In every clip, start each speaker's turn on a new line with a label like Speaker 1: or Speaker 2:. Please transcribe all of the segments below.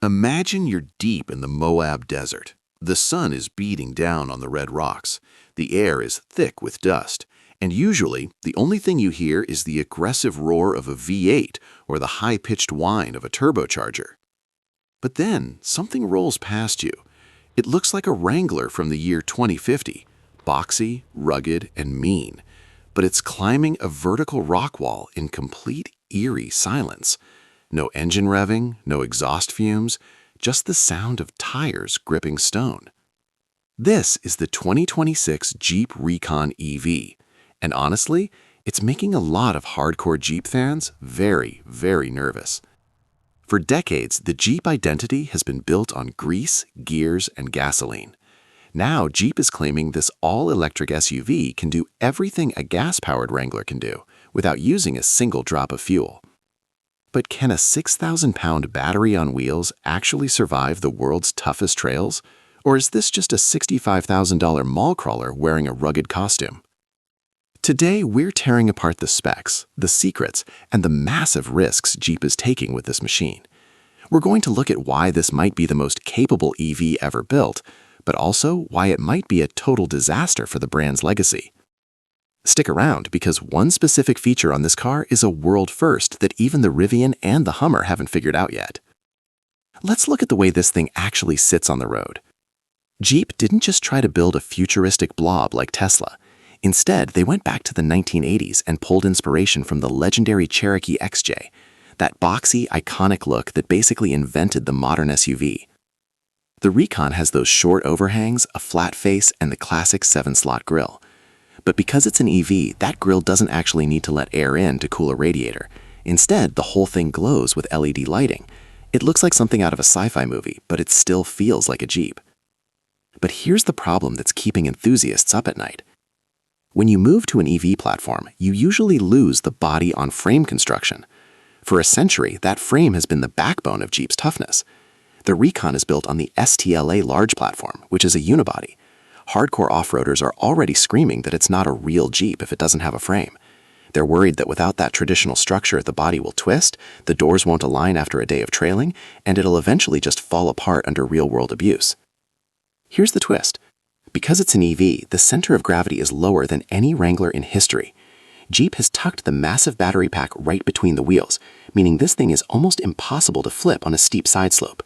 Speaker 1: Imagine you're deep in the Moab desert. The sun is beating down on the red rocks. The air is thick with dust. And usually, the only thing you hear is the aggressive roar of a V8 or the high-pitched whine of a turbocharger. But then, something rolls past you. It looks like a Wrangler from the year 2050, boxy, rugged, and mean. But it's climbing a vertical rock wall in complete, eerie silence. No engine revving, no exhaust fumes, just the sound of tires gripping stone. This is the 2026 Jeep Recon EV. And honestly, it's making a lot of hardcore Jeep fans very, very nervous. For decades, the Jeep identity has been built on grease, gears, and gasoline. Now, Jeep is claiming this all-electric SUV can do everything a gas-powered Wrangler can do without using a single drop of fuel. But can a 6,000-pound battery on wheels actually survive the world's toughest trails? Or is this just a $65,000 mall crawler wearing a rugged costume? Today, we're tearing apart the specs, the secrets, and the massive risks Jeep is taking with this machine. We're going to look at why this might be the most capable EV ever built, but also why it might be a total disaster for the brand's legacy. Stick around, because one specific feature on this car is a world first that even the Rivian and the Hummer haven't figured out yet. Let's look at the way this thing actually sits on the road. Jeep didn't just try to build a futuristic blob like Tesla. Instead, they went back to the 1980s and pulled inspiration from the legendary Cherokee XJ, that boxy, iconic look that basically invented the modern SUV. The Recon has those short overhangs, a flat face, and the classic 7-slot grille. But because it's an EV, that grille doesn't actually need to let air in to cool a radiator. Instead, the whole thing glows with LED lighting. It looks like something out of a sci-fi movie, but it still feels like a Jeep. But here's the problem that's keeping enthusiasts up at night. When you move to an EV platform, you usually lose the body-on-frame construction. For a century, that frame has been the backbone of Jeep's toughness. The Recon is built on the STLA large platform, which is a unibody. Hardcore off-roaders are already screaming that it's not a real Jeep if it doesn't have a frame. They're worried that without that traditional structure, the body will twist, the doors won't align after a day of trailing, and it'll eventually just fall apart under real-world abuse. Here's the twist. Because it's an EV, the center of gravity is lower than any Wrangler in history. Jeep has tucked the massive battery pack right between the wheels, meaning this thing is almost impossible to flip on a steep side slope.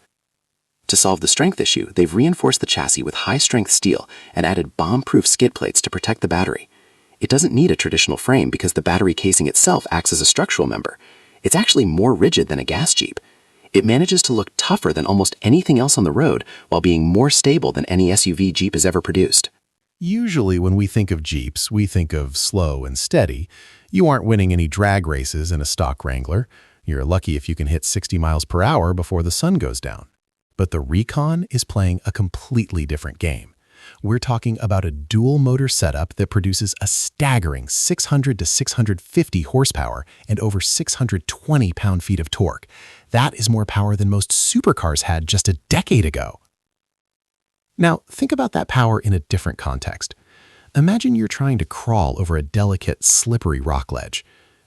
Speaker 1: To solve the strength issue, they've reinforced the chassis with high-strength steel and added bomb-proof skid plates to protect the battery. It doesn't need a traditional frame because the battery casing itself acts as a structural member. It's actually more rigid than a gas Jeep. It manages to look tougher than almost anything else on the road while being more stable than any SUV Jeep has ever produced.
Speaker 2: Usually when we think of Jeeps, we think of slow and steady. You aren't winning any drag races in a stock Wrangler. You're lucky if you can hit 60 miles per hour before the sun goes down. But the Recon is playing a completely different game. We're talking about a dual-motor setup that produces a staggering 600 to 650 horsepower and over 620 pound-feet of torque. That is more power than most supercars had just a decade ago. Now, think about that power in a different context. Imagine you're trying to crawl over a delicate, slippery rock ledge.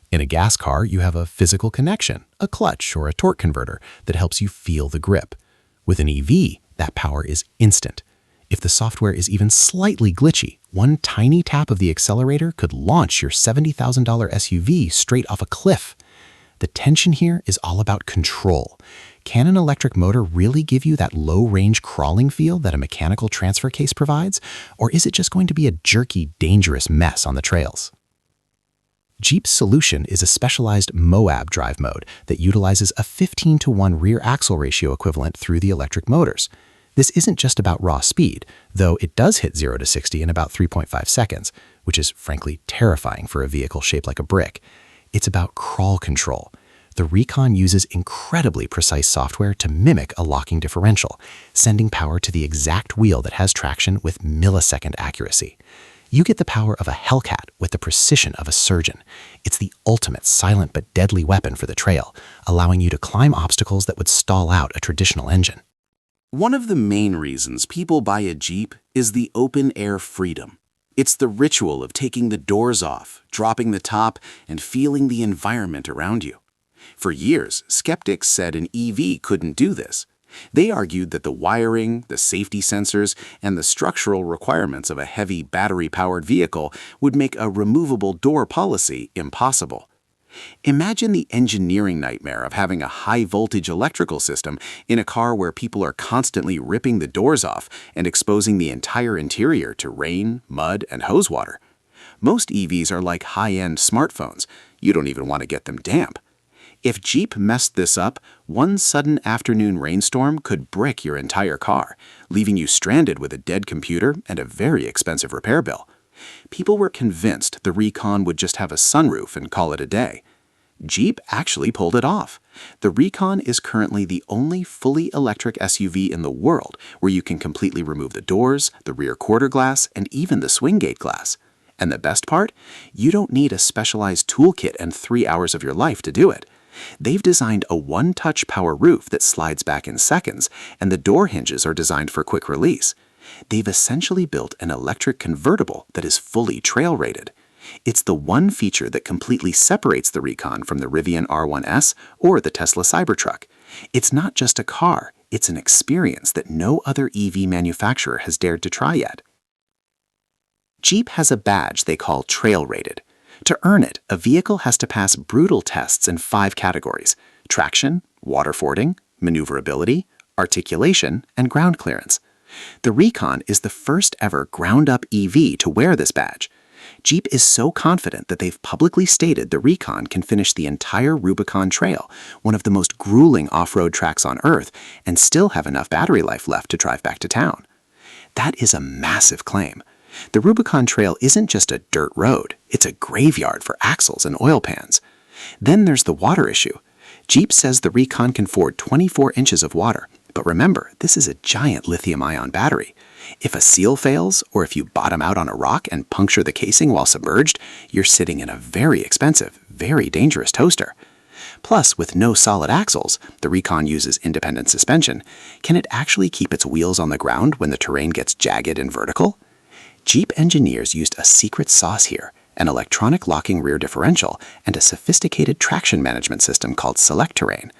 Speaker 2: In a gas car, you have a physical connection, a clutch or a torque converter that helps you feel the grip. With an EV, that power is instant. If the software is even slightly glitchy, one tiny tap of the accelerator could launch your $70,000 SUV straight off a cliff. The tension here is all about control. Can an electric motor really give you that low-range crawling feel that a mechanical transfer case provides? Or is it just going to be a jerky, dangerous mess on the trails? Jeep's solution is a specialized Moab drive mode that utilizes a 15-to-1 rear axle ratio equivalent through the electric motors. This isn't just about raw speed, though it does hit 0 to 60 in about 3.5 seconds, which is frankly terrifying for a vehicle shaped like a brick. It's about crawl control. The Recon uses incredibly precise software to mimic a locking differential, sending power to the exact wheel that has traction with millisecond accuracy. You get the power of a Hellcat with the precision of a surgeon. It's the ultimate silent but deadly weapon for the trail, allowing you to climb obstacles that would stall out a traditional engine.
Speaker 3: One of the main reasons people buy a Jeep is the open-air freedom. It's the ritual of taking the doors off, dropping the top, and feeling the environment around you. For years, skeptics said an EV couldn't do this. They argued that the wiring, the safety sensors, and the structural requirements of a heavy battery-powered vehicle would make a removable door policy impossible. Imagine the engineering nightmare of having a high-voltage electrical system in a car where people are constantly ripping the doors off and exposing the entire interior to rain, mud, and hose water. Most EVs are like high-end smartphones. You don't even want to get them damp. If Jeep messed this up, one sudden afternoon rainstorm could brick your entire car, leaving you stranded with a dead computer and a very expensive repair bill. People were convinced the Recon would just have a sunroof and call it a day. Jeep actually pulled it off. The Recon is currently the only fully electric SUV in the world where you can completely remove the doors, the rear quarter glass, and even the swing-gate glass. And the best part? You don't need a specialized toolkit and 3 hours of your life to do it. They've designed a one-touch power roof that slides back in seconds, and the door hinges are designed for quick release. They've essentially built an electric convertible that is fully trail-rated. It's the one feature that completely separates the Recon from the Rivian R1S or the Tesla Cybertruck. It's not just a car, it's an experience that no other EV manufacturer has dared to try yet. Jeep has a badge they call trail-rated. To earn it, a vehicle has to pass brutal tests in 5 categories: traction, water fording, maneuverability, articulation, and ground clearance. The Recon is the first ever ground-up EV to wear this badge. Jeep is so confident that they've publicly stated the Recon can finish the entire Rubicon Trail, one of the most grueling off-road tracks on Earth, and still have enough battery life left to drive back to town. That is a massive claim. The Rubicon Trail isn't just a dirt road, it's a graveyard for axles and oil pans. Then there's the water issue. Jeep says the Recon can ford 24 inches of water, but remember, this is a giant lithium-ion battery. If a seal fails, or if you bottom out on a rock and puncture the casing while submerged, you're sitting in a very expensive, very dangerous toaster. Plus, with no solid axles, the Recon uses independent suspension. Can it actually keep its wheels on the ground when the terrain gets jagged and vertical? Jeep engineers used a secret sauce here, an electronic locking rear differential, and a sophisticated traction management system called Selec-Terrain.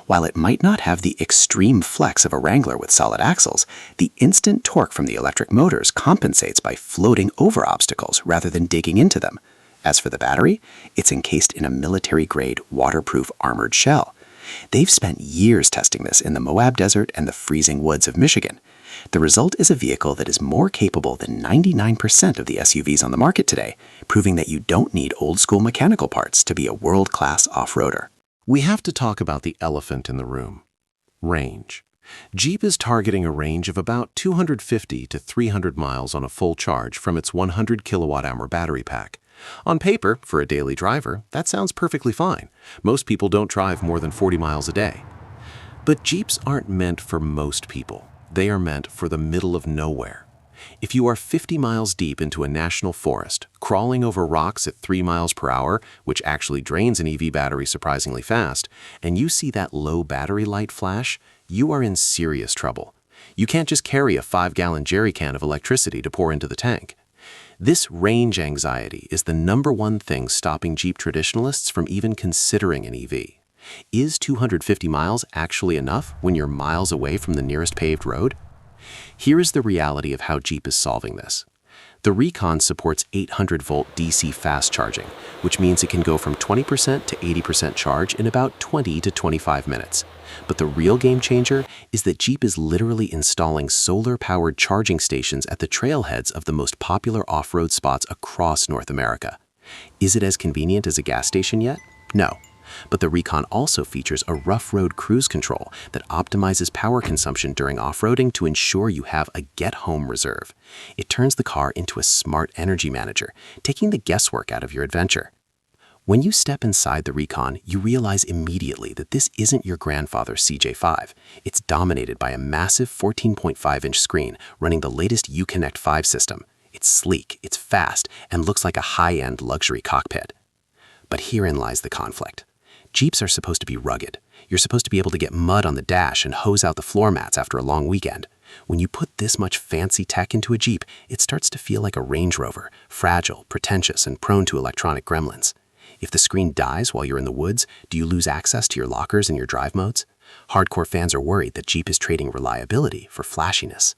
Speaker 3: While it might not have the extreme flex of a Wrangler with solid axles, the instant torque from the electric motors compensates by floating over obstacles rather than digging into them. As for the battery, it's encased in a military-grade, waterproof armored shell. They've spent years testing this in the Moab Desert and the freezing woods of Michigan. The result is a vehicle that is more capable than 99% of the SUVs on the market today, proving that you don't need old-school mechanical parts to be a world-class off-roader.
Speaker 2: We have to talk about the elephant in the room: range. Jeep is targeting a range of about 250 to 300 miles on a full charge from its 100 kilowatt-hour battery pack. On paper, for a daily driver, that sounds perfectly fine. Most people don't drive more than 40 miles a day. But Jeeps aren't meant for most people. They are meant for the middle of nowhere. If you are 50 miles deep into a national forest, crawling over rocks at 3 miles per hour, which actually drains an EV battery surprisingly fast, and you see that low battery light flash, you are in serious trouble. You can't just carry a 5-gallon jerry can of electricity to pour into the tank. This range anxiety is the #1 thing stopping Jeep traditionalists from even considering an EV. Is 250 miles actually enough when you're miles away from the nearest paved road? Here is the reality of how Jeep is solving this. The Recon supports 800-volt DC fast charging, which means it can go from 20% to 80% charge in about 20 to 25 minutes. But the real game changer is that Jeep is literally installing solar-powered charging stations at the trailheads of the most popular off-road spots across North America. Is it as convenient as a gas station yet? No. But the Recon also features a rough road cruise control that optimizes power consumption during off-roading to ensure you have a get-home reserve. It turns the car into a smart energy manager, taking the guesswork out of your adventure. When you step inside the Recon, you realize immediately that this isn't your grandfather's CJ5. It's dominated by a massive 14.5-inch screen running the latest Uconnect 5 system. It's sleek, it's fast, and looks like a high-end luxury cockpit. But herein lies the conflict. Jeeps are supposed to be rugged. You're supposed to be able to get mud on the dash and hose out the floor mats after a long weekend. When you put this much fancy tech into a Jeep, it starts to feel like a Range Rover, fragile, pretentious, and prone to electronic gremlins. If the screen dies while you're in the woods, do you lose access to your lockers and your drive modes?
Speaker 4: Hardcore fans are worried that Jeep is trading reliability for flashiness.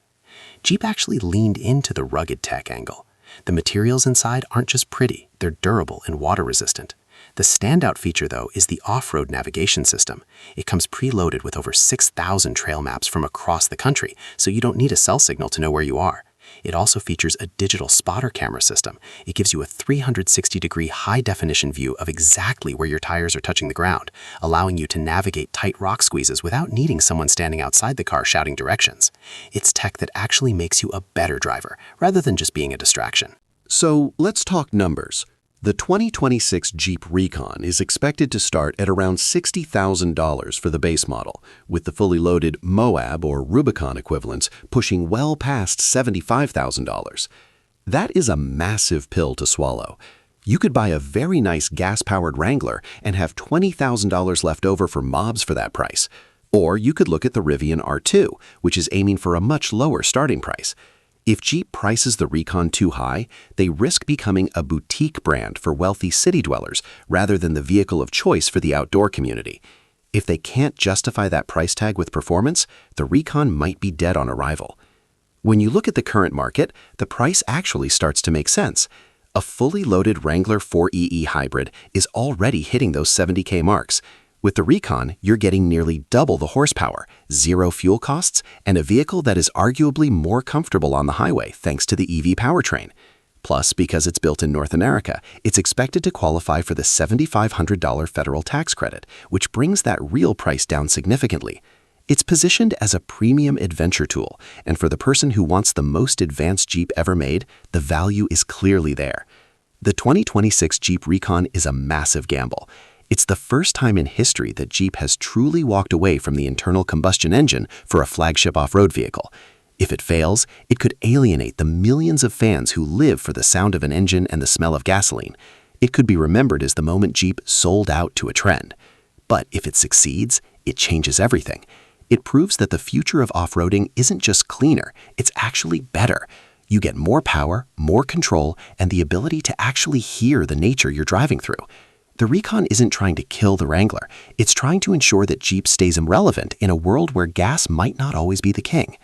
Speaker 4: Jeep actually leaned into the rugged tech angle. The materials inside aren't just pretty, they're durable and water-resistant. The standout feature, though, is the off-road navigation system. It comes preloaded with over 6,000 trail maps from across the country, so you don't need a cell signal to know where you are. It also features a digital spotter camera system. It gives you a 360-degree high-definition view of exactly where your tires are touching the ground, allowing you to navigate tight rock squeezes without needing someone standing outside the car shouting directions. It's tech that actually makes you a better driver, rather than just being a distraction.
Speaker 1: So let's talk numbers. The 2026 Jeep Recon is expected to start at around $60,000 for the base model, with the fully loaded Moab or Rubicon equivalents pushing well past $75,000. That is a massive pill to swallow. You could buy a very nice gas-powered Wrangler and have $20,000 left over for mobs for that price. Or you could look at the Rivian R2, which is aiming for a much lower starting price. If Jeep prices the Recon too high, they risk becoming a boutique brand for wealthy city dwellers rather than the vehicle of choice for the outdoor community. If they can't justify that price tag with performance, the Recon might be dead on arrival. When you look at the current market, the price actually starts to make sense. A fully loaded Wrangler 4EE hybrid is already hitting those $70K marks. With the Recon, you're getting nearly double the horsepower, zero fuel costs, and a vehicle that is arguably more comfortable on the highway thanks to the EV powertrain. Plus, because it's built in North America, it's expected to qualify for the $7,500 federal tax credit, which brings that real price down significantly. It's positioned as a premium adventure tool, and for the person who wants the most advanced Jeep ever made, the value is clearly there. The 2026 Jeep Recon is a massive gamble. It's the first time in history that Jeep has truly walked away from the internal combustion engine for a flagship off-road vehicle. If it fails, it could alienate the millions of fans who live for the sound of an engine and the smell of gasoline. It could be remembered as the moment Jeep sold out to a trend. But if it succeeds, it changes everything. It proves that the future of off-roading isn't just cleaner, it's actually better. You get more power, more control, and the ability to actually hear the nature you're driving through. The Recon isn't trying to kill the Wrangler. It's trying to ensure that Jeep stays relevant in a world where gas might not always be the king.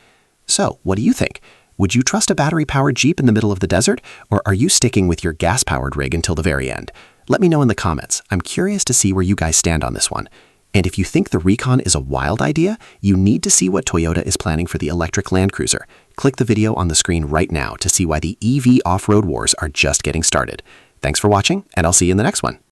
Speaker 1: So, what do you think? Would you trust a battery-powered Jeep in the middle of the desert, or are you sticking with your gas-powered rig until the very end? Let me know in the comments. I'm curious to see where you guys stand on this one. And if you think the Recon is a wild idea, you need to see what Toyota is planning for the electric Land Cruiser. Click the video on the screen right now to see why the EV off-road wars are just getting started. Thanks for watching, and I'll see you in the next one.